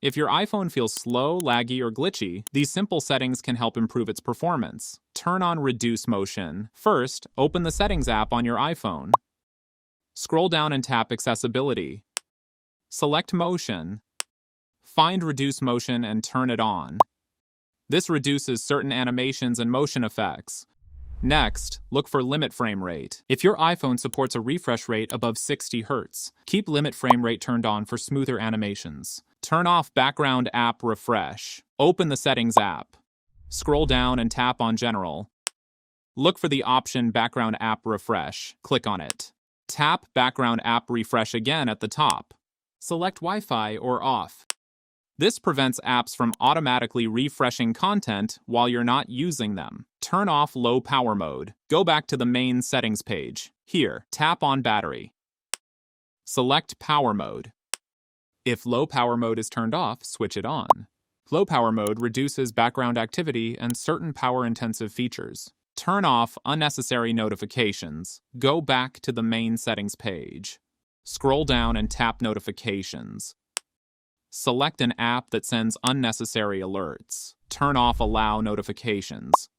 If your iPhone feels slow, laggy, or glitchy, these simple settings can help improve its performance. Turn on Reduce Motion. First, open the Settings app on your iPhone. Scroll down and tap Accessibility. Select Motion. Find Reduce Motion and turn it on. This reduces certain animations and motion effects. Next, look for Limit Frame Rate. If your iPhone supports a refresh rate above 60 Hz, keep Limit Frame Rate turned on for smoother animations. Turn off Background App Refresh. Open the Settings app. Scroll down and tap on General. Look for the option Background App Refresh. Click on it. Tap Background App Refresh again at the top. Select Wi-Fi or off. This prevents apps from automatically refreshing content while you're not using them. Turn off Low Power Mode. Go back to the main settings page. Here, tap on Battery. Select Power Mode. If Low Power Mode is turned off, switch it on. Low Power Mode reduces background activity and certain power-intensive features. Turn off unnecessary notifications. Go back to the main settings page. Scroll down and tap Notifications. Select an app that sends unnecessary alerts. Turn off Allow Notifications.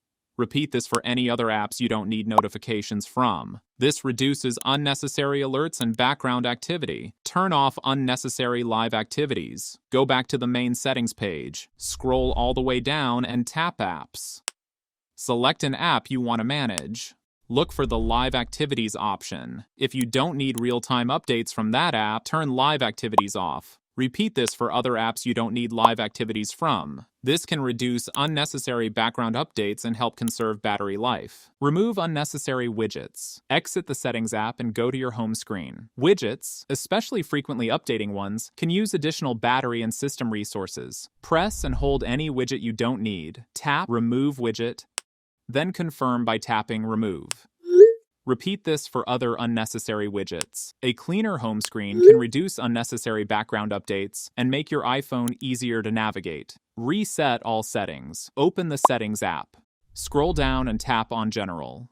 Repeat this for any other apps you don't need notifications from. This reduces unnecessary alerts and background activity. Turn off unnecessary live activities. Go back to the main settings page. Scroll all the way down and tap Apps. Select an app you want to manage. Look for the Live Activities option. If you don't need real-time updates from that app, turn Live Activities off. Repeat this for other apps you don't need live activities from. This can reduce unnecessary background updates and help conserve battery life. Remove unnecessary widgets. Exit the Settings app and go to your home screen. Widgets, especially frequently updating ones, can use additional battery and system resources. Press and hold any widget you don't need. Tap Remove Widget, then confirm by tapping Remove. Repeat this for other unnecessary widgets. A cleaner home screen can reduce unnecessary background updates and make your iPhone easier to navigate. Reset all settings. Open the Settings app. Scroll down and tap on General.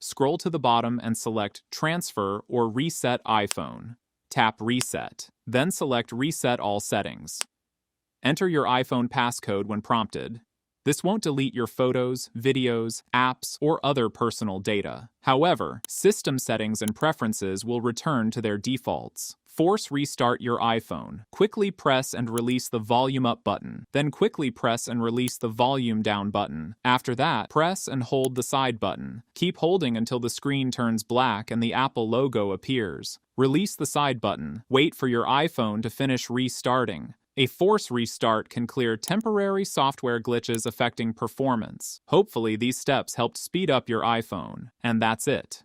Scroll to the bottom and select Transfer or Reset iPhone. Tap Reset. Then select Reset all settings. Enter your iPhone passcode when prompted. This won't delete your photos, videos, apps, or other personal data. However, system settings and preferences will return to their defaults. Force restart your iPhone. Quickly press and release the volume up button. Then quickly press and release the volume down button. After that, press and hold the side button. Keep holding until the screen turns black and the Apple logo appears. Release the side button. Wait for your iPhone to finish restarting. A force restart can clear temporary software glitches affecting performance. Hopefully, these steps helped speed up your iPhone. And that's it.